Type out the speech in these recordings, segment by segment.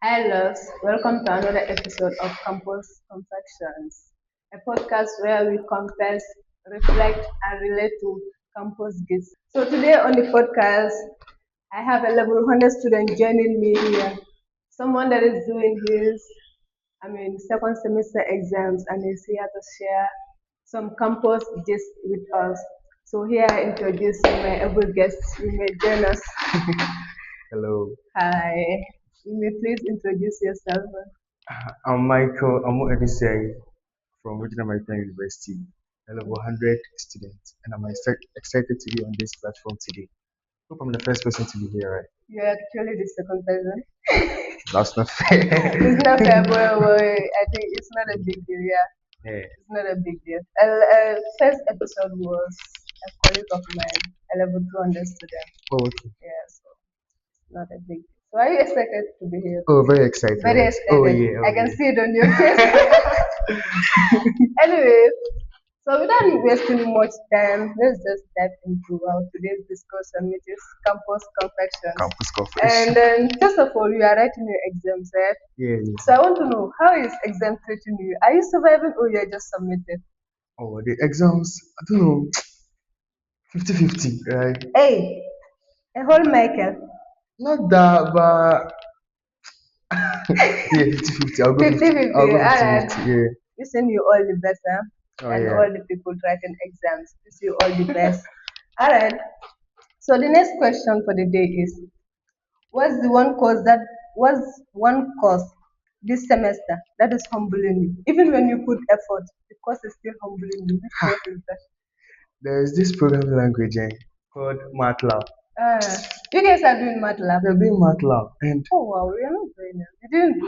Hi, loves. Welcome to another episode of Campus Confections, a podcast where we confess, reflect, and relate to campus gigs. So, today on the podcast, I have a level 100 student joining me here. Someone that is doing second semester exams and is here to share some campus gist with us. So, here I introduce my able guests. You may join us. Hello, Hi. You may please introduce yourself. I'm Michael Amo Edisei from Regional American University, a level 100 student, and I'm excited to be on this platform today. Hope I'm the first person to be here, right? You're actually the second person. That's not fair. It's not fair, but I think it's not a big deal. Yeah, Yeah. it's not a big deal. First episode was a colleague of mine, a level 200 student. Oh, okay. Yeah, so it's not a big deal. So are you excited to be here Oh, today? very excited. Very Right? Oh, excited. yeah. I can see it on your face. Anyway, so without wasting much time, let's just dive into our today's discussion, which is campus confections. Campus conference. And then, first of all, you are writing your exams, right? Yeah, So yeah. I want to know, how is exam treating you? Are you surviving or you're just submitted? Oh, the exams, I don't know, 50-50, right? Hey, a whole Michael. Not that, but yeah, 50-50. I'll go 50. 50-50. I'll go Alright. 50-50. Yeah. Wishing you all the best, huh? Oh, And yeah. all the people writing exams. Wish you all the best. Alright. So the next question for the day is, what's one course this semester that is humbling you? Even when you put effort, the course is still humbling you. Which course is that? There's this programming language called MATLAB. Ah, you guys are doing MATLAB. They're doing MATLAB, and Oh wow, we are not doing it. You didn't do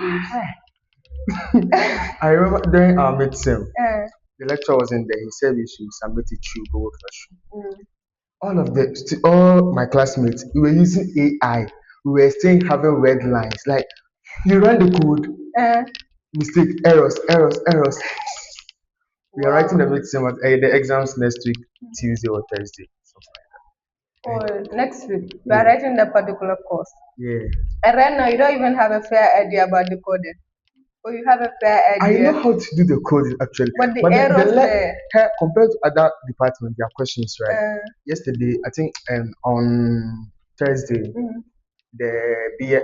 it. I remember during our midterm, Eh, the lecturer was in there. He said we should submit it through Google Classroom. mm. All my classmates, we were using AI. We were still having red lines. Like you run the code, Eh, mistake, errors, errors, errors. We are writing the wow. midterm, the exams next week, Tuesday or Thursday, something like that. Oh, next week you are And writing that particular course, yeah, and right now you don't even have a fair idea about the coding, or you have a fair I know idea, how to do the coding actually, but the but errors there. compared to other departments, their questions, right? Uh, Yesterday, I think, on Thursday, mm, the B,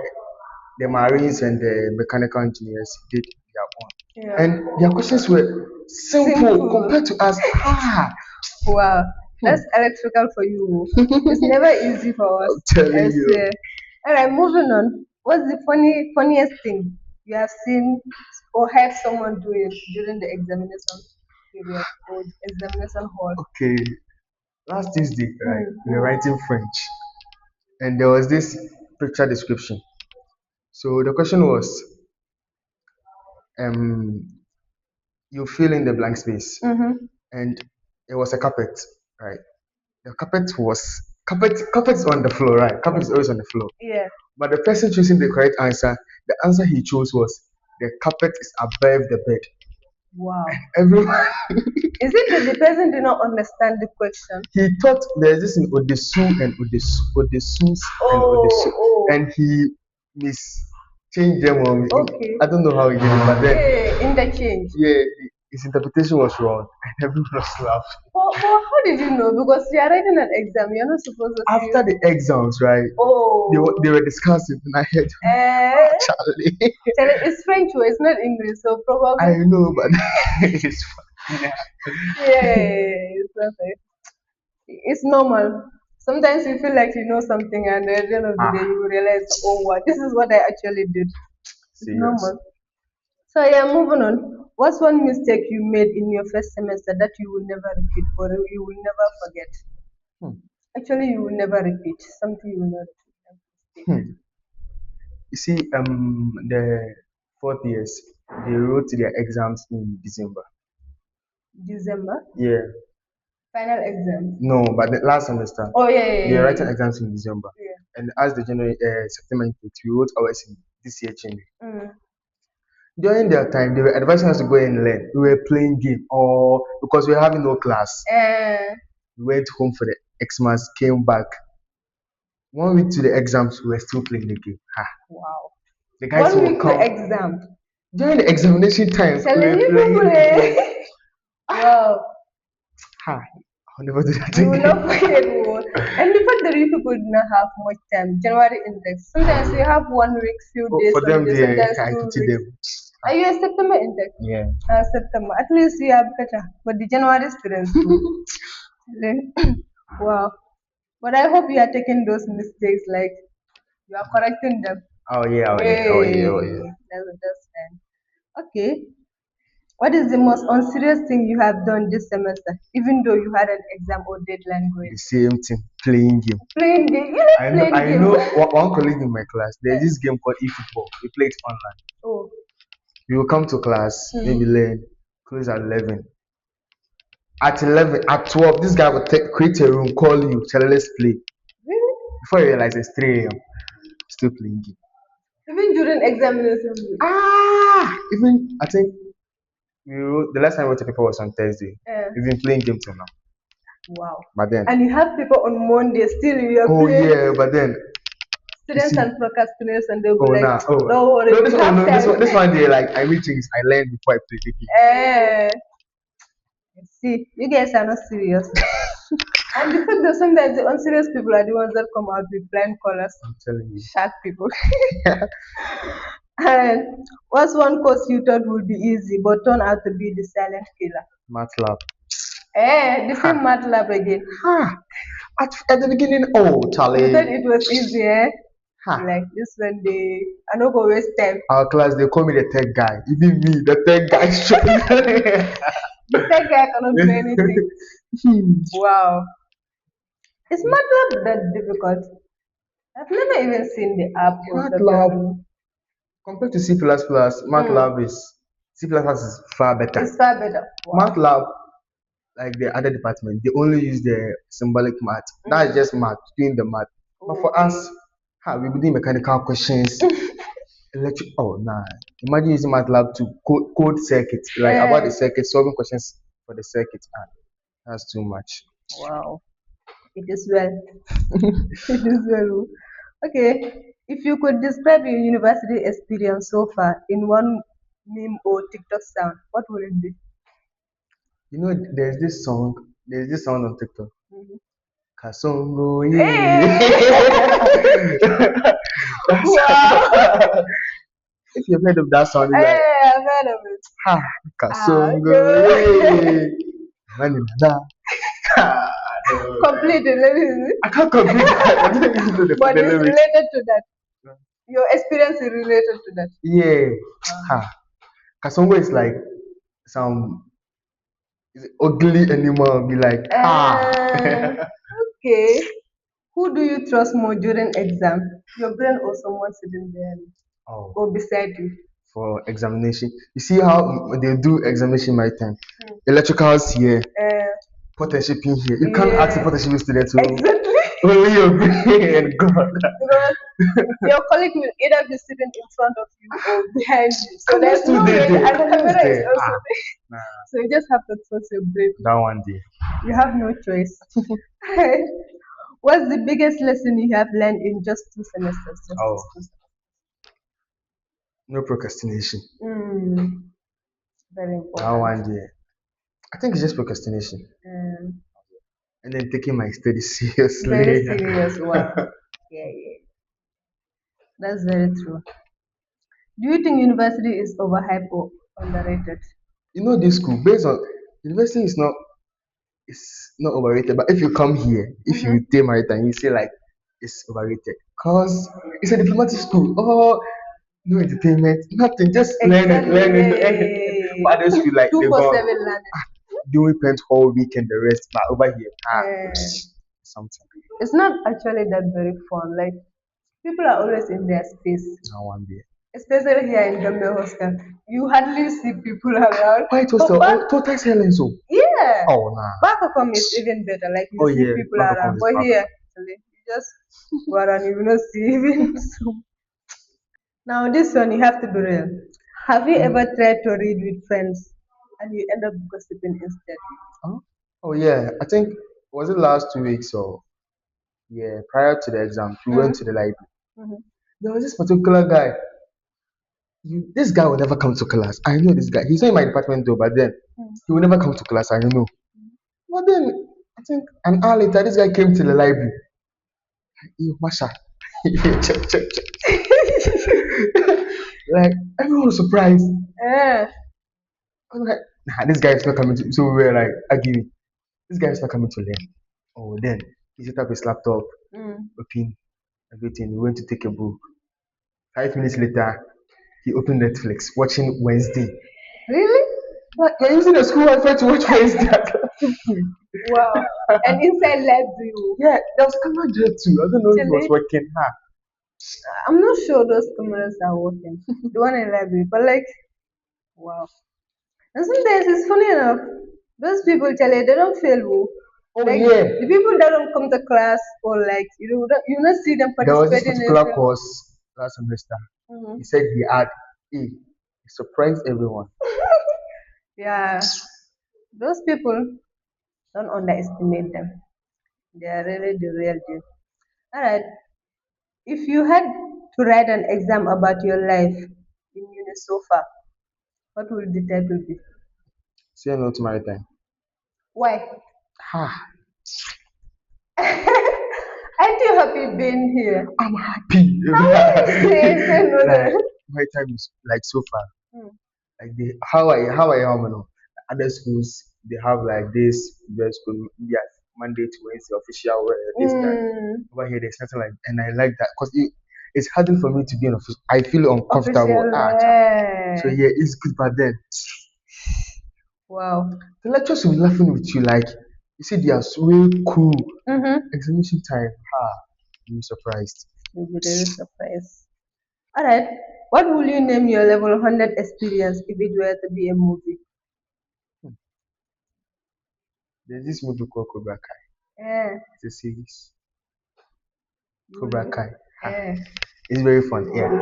the Marines and the mechanical engineers did their own, yeah. and their questions were simple Simple. compared to us. Ah, Wow, hmm. that's electrical for you. It's never easy for us. I'm telling I you. swear. All right, moving on. What's the funniest thing you have seen or heard someone doing during the examination period or examination hall? Okay, last Tuesday, right, Mm, we were writing French, and there was this picture description. So the question was, um, you fill in the blank space, mm-hmm. and it was a carpet, right? The carpet is on the floor, right? Carpet is always on the floor. Yeah. But the person choosing the correct answer, the answer he chose was the carpet is above the bed. Wow. Everyone Is it that the person did not understand the question? he thought there's this in Odesu and Odesus and Odesu, Oh, and he mischanged them on. okay. I don't know how he did it, but then Hey, interchange. yeah, his interpretation was wrong, and everyone was laughing. But how did you know? Because you are writing an exam, you're not supposed to see. After the exams, right? Oh, They were discussing, and I heard, eh, Charlie. it's French, or it's not English, so probably. I know, but it's fine. Yeah. Yeah, it's perfect. It's normal. Sometimes you feel like you know something, and at the end of the day, Ah, you realize, oh, what this is what I actually did. It's serious. normal. So yeah, moving on. What's one mistake you made in your first semester that you will never repeat or you will never forget? Hmm. Actually, you will never repeat something you will not repeat. Hmm. You see, the fourth years, they wrote their exams in December. December Yeah. final exam. No, but the last semester, Oh yeah, yeah, we are yeah, writing yeah. exams in December. Yeah. And as the January, September intake, we wrote ours in this year, January. Mm. During their time, they were advising us to go and learn. We were playing game, or because we were having no class. Eh, We went home for the Xmas, came back. 1 week to the exams, we were still playing the game. Ha. wow. The guys 1 will week to come exam. during the examination time. Telling Play, you playing people, the game. wow, Ha! I'll never do that you will not again. forget more. And the fact that you people do not have much time, January index. Sometimes you have 1 week, few Oh, days, for some them, days, they sometimes I pity 2 weeks. them. Are you a September index? Yeah. September. At least you have better. But the January students too. Then, wow. But I hope you are taking those mistakes like you are correcting them. Oh yeah, oh yeah, oh yeah, Hey, oh yeah. that's fine. Okay. What is the most unserious thing you have done this semester, even though you had an exam or deadline The going? same thing, playing game. Playing game. You like playing I game. know one colleague in my class. There's this game called eFootball. We play it online. Oh. We will come to class, maybe Hmm. learn, close at 11. At 11, at 12, this guy will create a room, call you, tell let's play. Really? Before you realize it's 3 a.m., still playing game. Even during examination. Even I think the last time we wrote a paper was on Thursday. Yeah. We've been playing game till now. Wow. But then, And you have people on Monday still you are oh playing. yeah, but then you Students see, and procrastinators and they'll be oh like, nah, oh don't worry, no, we have no, time. this one day like I read things I learned before I play the game. Eh, see, you guys are not serious. And the fact that sometimes the unserious people are the ones that come out with blind colors, I'm telling you. shark people. And what's one course you thought would be easy but turned out to be the silent killer? MATLAB. The Ha, same math lab again. ha. At the beginning, oh You thought Charlie. it was easy, eh? Ha. Like this one day, I don't go waste time. Our class they call me the tech guy. Even me, the tech guy straight. The tech guy cannot do anything. Wow. Is MATLAB that difficult? I've never even seen the app or MATLAB something. compared to C++, MATLAB is C++ is far better. It's far better. Wow. MATLAB, like the other department, they only use the symbolic math. That's just math, doing the math. But for us, Okay. we be doing mechanical questions, electric. Oh nah! Imagine using MATLAB to code circuits, like about the Eh, circuit, solving questions for the circuit. That's too much. wow. It is well. It is well. Okay. If you could describe your university experience so far in one meme or TikTok sound, what would it be? You know, there's this song on TikTok. Mhm. Kasongo, Hey! yeah. That's Wow! if you've heard of that song, it's like Hey, I've heard of it. ha Ah, Kasongo, good. yeah. Mani da. Ah, no. Completely. Let me see. I can't complete that. I don't even know But the it's lyrics. related to that. Your experience is related to that. Yeah. Ah. Ha. Kasongo is like some is it ugly animal. Be like ha. Okay. Who do you trust more during exam? Your brain or someone sitting there Oh, or beside you? for examination. You see how they do examination my time. Hmm. Electricals here, Uh, potential pin here. You can't ask a yeah, potential student to exactly. only your brain and God. Because your colleague will either be sitting in front of you or behind you. So Cameras there's still no there, way, there. and Cameras camera is there. also there. Nah, So you just have to trust your brain. that one day. You have no choice. What's the biggest lesson you have learned in just 2 semesters? Just Oh, these 2 semesters. no procrastination. Mm, very That important. one day. I think it's just procrastination. Um, And then taking my study very seriously. serious. Wow. Yeah, yeah. That's very true. Do you think university is overhyped or underrated? You know this school, based on university is not it's not overrated. But if you come here, if Mm-hmm. you take maritime, you say like it's overrated. Cause it's a diplomatic school. Oh, no entertainment, nothing. Just learn it, Exactly. learn Yeah, it, yeah, learn it. yeah, yeah, But others yeah. feel like Two they're four gone. seven learning. Doing paint whole weekend, the rest. But over here, Uh, something. it's not actually that very fun. Like people are always in their space, Now one day. especially here in Gambian hostel. You hardly see people around. Why it was But the back, total silence? Oh, yeah, oh nah. back home is even better. Like you Oh see yeah, people back up on around. this But back here, up. actually, you just go around, you will not see even. Now, this one you have to be real. Have you ever tried to read with friends and you end up gossiping instead? Huh? Oh yeah, I think was it last 2 weeks or yeah, prior to the exam, we went to the library. Mm-hmm. There was this particular guy. This guy will never come to class. I know this guy. He's not in my department though, but then he will never come to class. I know. But then I think an hour later, this guy came to the library. Yo, Masha. Check, check, check. Like everyone was surprised. Yeah. I was like, nah, this guy is not coming to. So we were like arguing. This guy is not coming to learn. Oh, then he set up his laptop, Mm. opened everything. We went to take a book. 5 minutes later, he opened Netflix, watching Wednesday. Really? Like, you're using the school Wi-Fi to watch Wednesday. Wow. And inside library. Yeah, there was a camera there too. I don't know if it was Actually, working. Huh? I'm not sure those cameras are working. The one in library, but like, wow. And sometimes it's funny enough. Those people tell you they don't fail. Oh. Oh Like yeah, the people that don't come to class or like you not see them there was this participating in particular film. course last semester. Mhm. He said he had A. He surprised everyone. Yeah, those people don't underestimate them. They are really the real deal. All right. If you had to write an exam about your life in uni so far, what would the title be? Say no to maritime. Why? Ha! Aren't you happy being here? I'm happy. Say no Like there. maritime is like so far. Hmm. Like the how I am, you know. Other schools they have like this very school yeah, Monday to Wednesday official this that. Mm, Over here there's nothing like and I like that because it's harder for me to be an official. I feel uncomfortable. official. So yeah, it's good, but then Wow. the lecturers will be laughing with you like you see they are so way cool. Mm-hmm. Examination time. I'm surprised. You'll be really surprised. All right. What will you name your level 100 experience if it were to be a movie? Hmm. There's this movie called Cobra Kai. Yeah. It's a series. You Cobra will. Kai. Yeah. It's very fun. Yeah.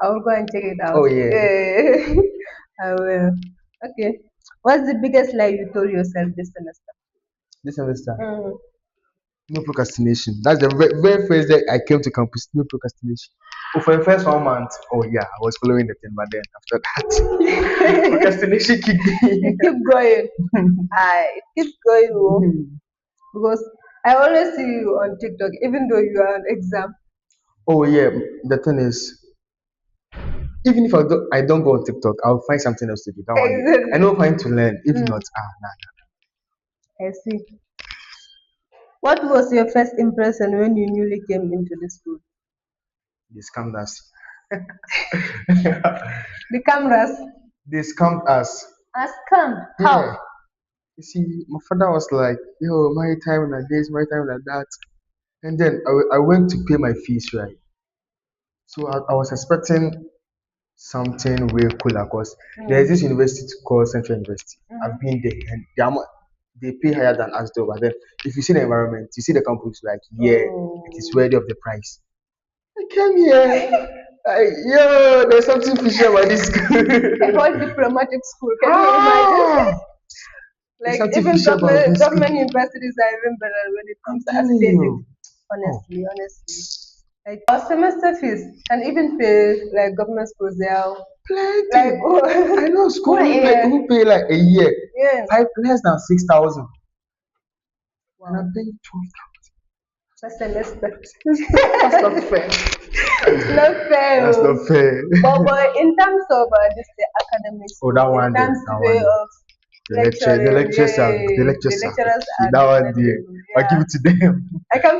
I will go and check it out. Oh yeah. Yeah. I will. Okay. What's the biggest lie you told yourself this semester? This semester. Mm. No procrastination. That's the very first day I came to campus. No procrastination. Oh, for the first 1 month, oh yeah, I was following the thing, but then after that, procrastination kicked You in. keep going. It keeps going, oh, because I always see you on TikTok, even though you are on exam. Oh yeah, the thing is, even if I don't go on TikTok, I'll find something else to do. That one, I Exactly. know find to learn. If Mm, not, nah. I see. What was your first impression when you newly came into the school? They scammed us. The cameras They scammed us. are scammed. Yeah. How? You see, my father was like, yo, my time like this, my time like that. And then I went to pay my fees, right? So I was expecting something way cooler because there's Mm, this university called Central University. I've mhm. been there and they pay higher than us though. But then if you see the environment, you see the campus, like, yeah, it is Oh. worthy of the price. I came here. Yo, there's something fishy about this A school. whole diplomatic school. Can you imagine? ah, there's Like something even fishy about this school. government universities are even better when it I'm comes to telling aesthetic. you. Oh, Honestly. Like our semester fees and even pay like government schools they are like plenty. I oh, know one school year. who pay like a year, Yes. five less than 6,000, and Wow. I'm paying 12. Per semester. That's not fair. It's not fair. That's Oh. not fair. But in terms of this the academics, Oh, that oh, in one there, terms that way one there. of The lecturing, lectures are, the yeah, the lectures are lecturers okay. are That one definitely there, good. I give Yeah. it to them. I can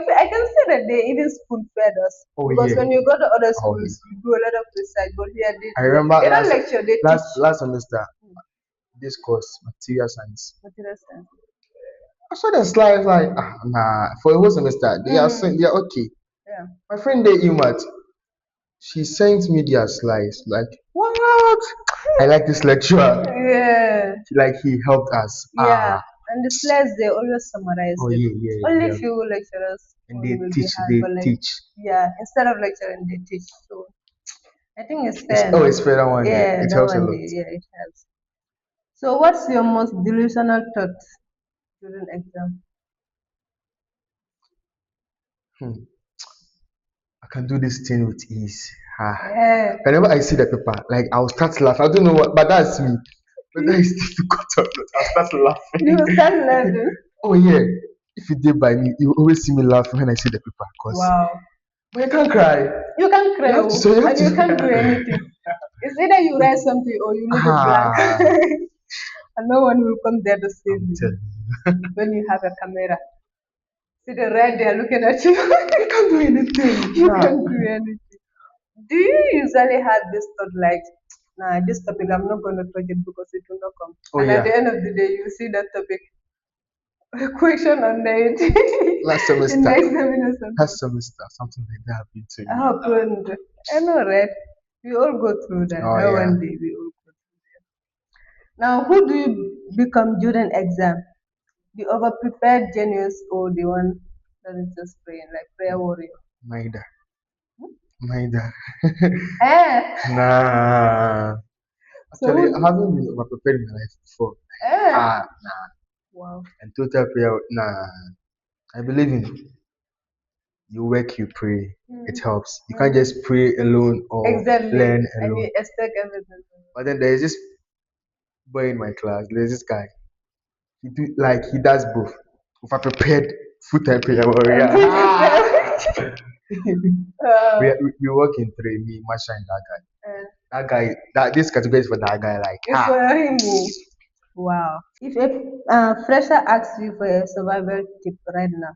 say that they even spoon fed us Oh because yeah. when you go to other Oh yeah. schools, you do a lot of research, but here I remember they don't lecture, they teach last semester, this course, material science. material science. I saw the slides like, nah, for a whole semester, they are okay. Yeah. My friend there, Umat, she sent me their slides. Like, what? I like this lecturer. Yeah. Like, he helped us. Yeah. And the slides they always summarize Oh it. yeah, yeah, Only yeah. few lecturers And will be hard, they but like teach. yeah, instead of lecturing they teach. So I think it's fair enough. It's fair that one there. Yeah, It that helps a one lot. yeah, it helps. So what's your most delusional thought during exam? Hmm. can do this thing with ease. Ah. Yeah. Whenever I see the paper, like I'll start laughing. I don't know what, but that's me. Whether it's difficult or not, I'll start You will laughing. start laughing. Oh yeah, if you did by me, you always see me laughing when I see the paper, cause Wow. but you can't cry. You can You cry have to. So you have and you can't do to. anything. It's either you write something or you leave it blank. Ah, And no one will come there to save I'm you telling when you have a camera. See the red there looking at you. you, you can't do anything. You Nah. can't do anything. Do you usually have this thought like, nah, this topic I'm not going to touch it because it will not come. Oh And at yeah, the end of the day, you see that topic question on it last in the semester, examination. last semester, something like that happened to me. Happened. I know, right? We all go through that. Oh Now yeah, one day we all go through that. Now, who do you become during exam? The over-prepared genius or the one that is just praying, like prayer warrior? Maida, Maida. Eh? Nah. So Actually, I who? haven't been over prepared in my life before. Eh? Ah, Wow. and total prayer. Nah, I believe in you work, you pray. It Mm. helps. You can't Mm. just pray alone or Exactly. learn And alone. you expect everything. But then there's this boy in my class. There's this guy. He does both. Over prepared full time prayer warrior. And be prepared. uh, We work in three. Me, Masha, and that guy. uh, That guy. That this category is for that guy. Like it's for him. Oh. Wow. If a fresher asks you for a survival tip right now,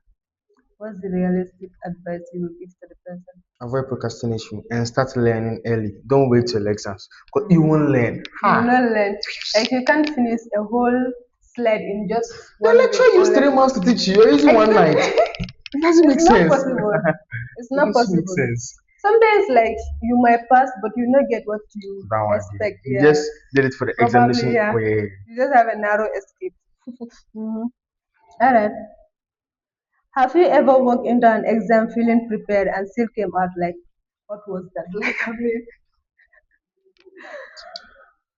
what's the realistic advice you would give to the person? avoid procrastination and start learning early. Don't wait till exams. Because you Mm. won't learn. You will Ha! not learn. Like you can't finish a whole slide in just The 1 week lecturer or used less. 3 months to teach you. You're using one night. Exactly. It doesn't make It's not sense. possible. It's It not doesn't make possible. sense. Sometimes like you might pass, but you not get what you That one did. expect. You Yeah, just did it for the probably. examination. Yeah, Oh yeah. you just have a narrow escape. Hmm. All right. Have you ever walked into an exam feeling prepared and still came out like, what was that? Like, I mean,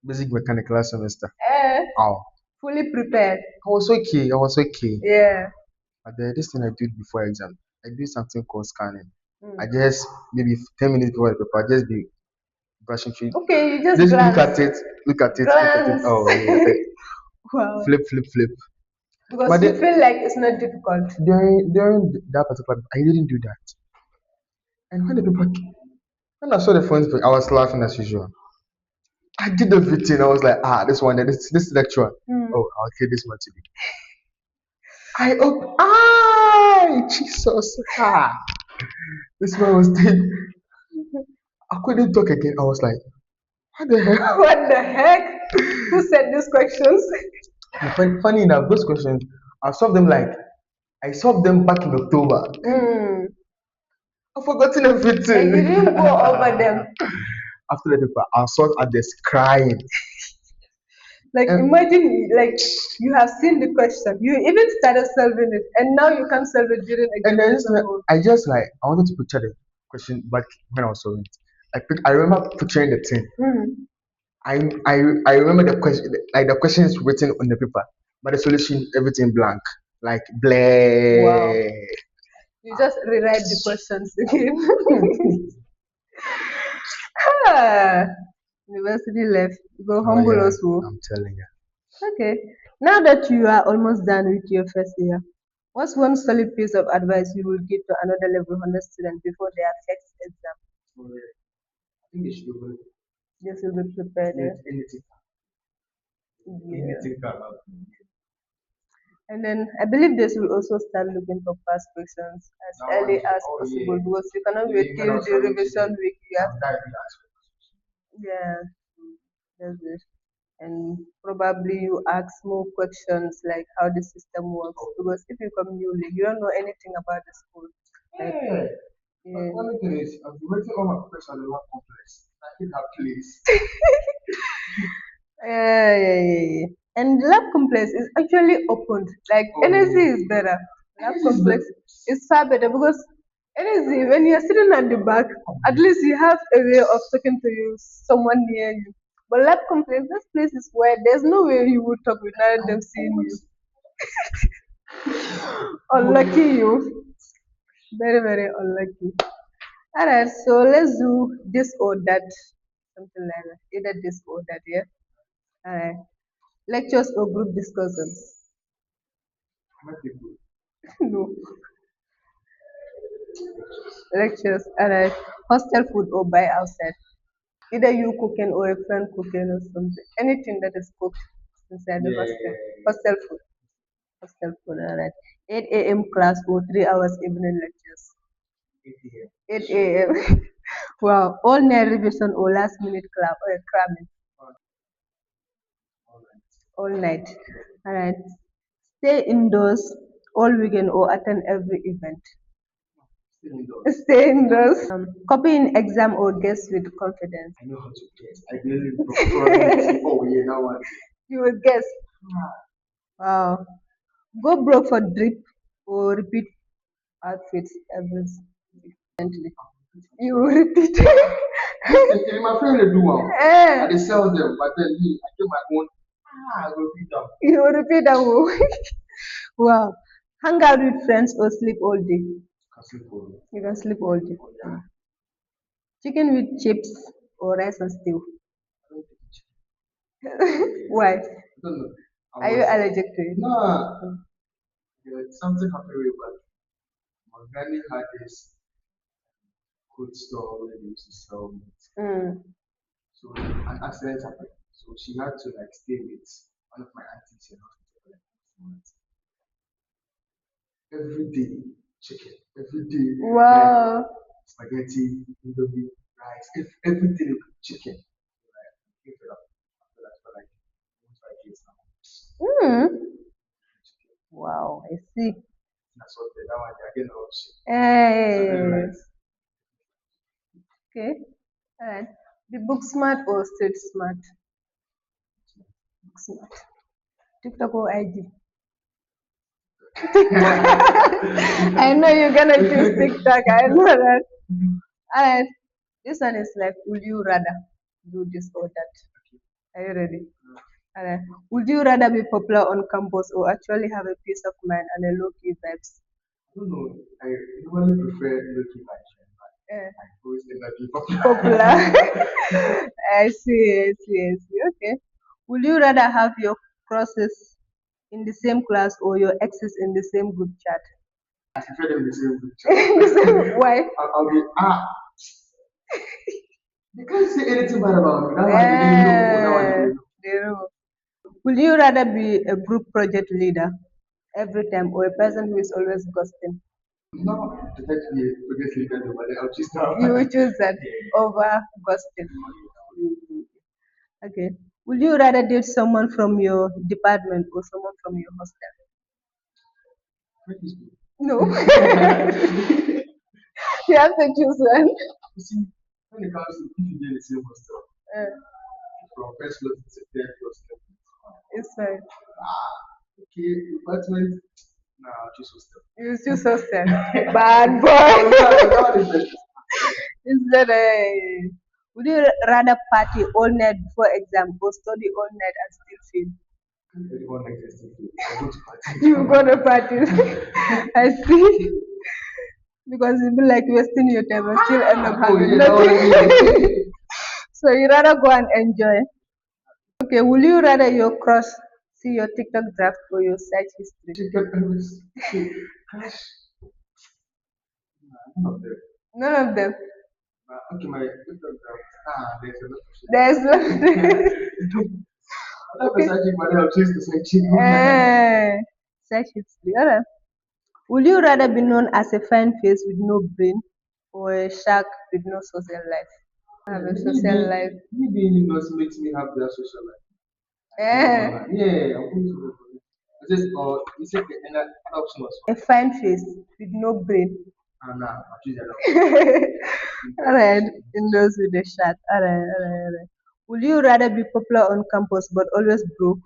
Basic mechanic last semester. eh, Oh. fully prepared. I was okay. I was okay. Yeah. But this thing I did before exam, I do something called scanning. I Mm. just maybe 10 minutes before the paper, I just be brushing through. Okay, you just Just look glance. at it, look at it, look at it. Glance. Oh yeah. Wow. Flip, flip, flip. But Because you then feel like it's not difficult. during that particular, I didn't do that. And when I saw the phone, I was laughing as usual. I did everything. I was like, this one, this lecturer. Mm. Oh, I'll kill this one today. I op Jesus. This man was dead. I couldn't talk again. I was like, what the hell? What the heck? Who said these questions? And funny enough, those questions, I solved them back in October. Mm. I've forgotten And you everything. didn't go over them. After the paper, I saw at this crying. Like And imagine like you have seen the question. You even started solving it and now you can't solve it during and then examination hall. I wanted to picture the question back when I was solving it. I remember picturing the thing. Mm. I remember the question, like the question is written on the paper, but the solution everything blank, like Wow. blah. You just rewrite the questions again. Ah, university left. Go Oh humble yeah, us. Oh. I'm telling you. Okay. Now that you are almost done with your first year, what's one solid piece of advice you would give to another level 100 student before their first exam? Oh, yeah. I think they should be able to Just to be prepared. create anything, Yeah. anything about. And then I believe this will also start looking for past questions as That one, early as oh possible yeah. because you cannot wait Even when I till was the coming revision today, week. You have I'm to, directly asking. yeah, that's it. And probably you ask more questions like how the system works because if you come newly, you don't know anything about the school. Like, Yeah. But yeah. funny thing is, I've been waiting all my questions on the lab complex. I hate that place. Yeah, yeah, yeah, yeah. And lab complex is actually opened. Like Oh NSC yeah. is better. Lab This is complex the is far better because NSC when you're sitting at the back, at least you have a way of talking to you, someone near you. But lab complex, this place is where there's no way you would talk without them seeing you. Unlucky you. Very, very unlucky. Alright, so let's do this or that, something like that. Either this or that, yeah. Alright, lectures or group discussions. No, lectures. Alright, hostel food or buy outside. Either you cooking or a friend cooking or something. Anything that is cooked inside the hostel. Hostel food. Hostel food, alright. 8 a.m. class or 3 hours evening lectures. 8 a.m. Wow. All night revision or last minute club or cramming. All night. Alright. Stay indoors all weekend or attend every event. Stay indoors. Copying exam or guess with confidence. I know how to guess. I believe in probability. Oh yeah, that one. You will guess. Wow. Go broke for drip or repeat outfits every gently. You will repeat. If my friend they do one, Eh, I dey sell them, but then me, I get my own. I go beat them. you will repeat that one. Wow. Hang out with friends or sleep all day. You can sleep all day. Chicken with chips or rice and stew. Why? I don't know. Are you allergic to it? Nah, something happened with but my granny had this food store where they used to sell meat. Mm. So an accident happened. So she had to like stay with one of my aunties in hospital for like 6 months. Every day chicken, every day Wow. spaghetti, indomie, rice, everything chicken. Like, give it up after that for like 5 years now. Mm. Wow. I see. That's what that one they're getting all shit. Hey. Rice. Okay. Alright. Be book smart or street smart? Book smart. TikTok or IG? I know you're gonna choose TikTok. I know that. Alright. This one is like, would you rather do this or that? Are you ready? Alright. Would you rather be popular on campus or actually have a peace of mind and a low key vibes? I don't know. I normally prefer looking like Eh, I always end up being popular. popular. I see. Okay. Would you rather have your crosses in the same class or your exes in the same group chat? I prefer them the same group In the same, why? I'll be they can't say anything bad about me. That one they didn't know. That one they Eh, didn't know. they know. Would you rather be a group project leader every time or a person who is always ghosting? No, definitely forget leader though, but then I'll choose that You one. will choose that over ghosting. Okay. Would you rather date someone from your department or someone from your hostel? Friend is good. No. You have to choose one. You see, when it comes to if you do the same hostel, Uh, from first floor to third floor, it's fine. okay, department, nah, I'll choose hostel. You choose hostel. Bad boy. That one is better. Is that a, would you rather party all night before exam or study all night and still fail? Everyone likes this thing. I go to party. You go to parties. I see. Because it be like wasting your time and still end up Oh having yeah, that one nothing. is So you rather go and enjoy. Okay, will you rather your crush see your TikTok draft or your search history? okay. Crash. None of them. None of them. Okay, my TikTok account. There's a lot of shit. There's nothing. I love messaging, but then I'll choose the searching. Eh, search history. Alright. Would you rather be known as a fine face with no brain or a shark with no social life? Have a social life. Me being indoors makes me have that social life. Eh, Yeah, I'm going to go for it. Is this or is it another option was a fine face with no brain. nah, I'll choose the other one. Alright, indoors with a shark. Alright. Would you rather be popular on campus but always broke?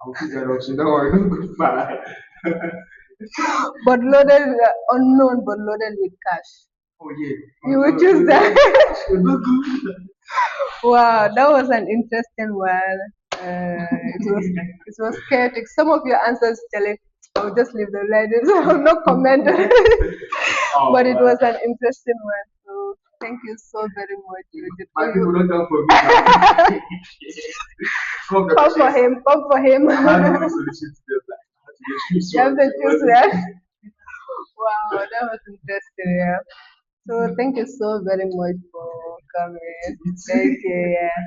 I'll choose the other option. Don't worry, don't go far. But loaded, unknown but loaded with cash. Oh yeah. You will choose that. Don't go. Wow, that was an interesting one. It was chaotic. Some of your answers, Chale, I'll just leave the like this. I'll not comment. But it was an interesting one. So thank you so very much. You did My for people you. don't come for me. Come for him. Come for him. I had no solution to this. Like, I had to just choose You have one. to choose that. Wow, that was interesting. Yeah. So thank you so very much for coming. Thank you. Yeah.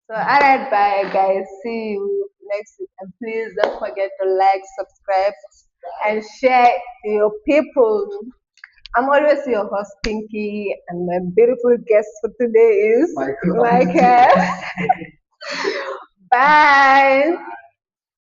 So alright, bye guys. See you next week. And please don't forget to like, subscribe, and share to your people. I'm always your host Pinky, and my beautiful guest for today is Michael. Michael. Bye.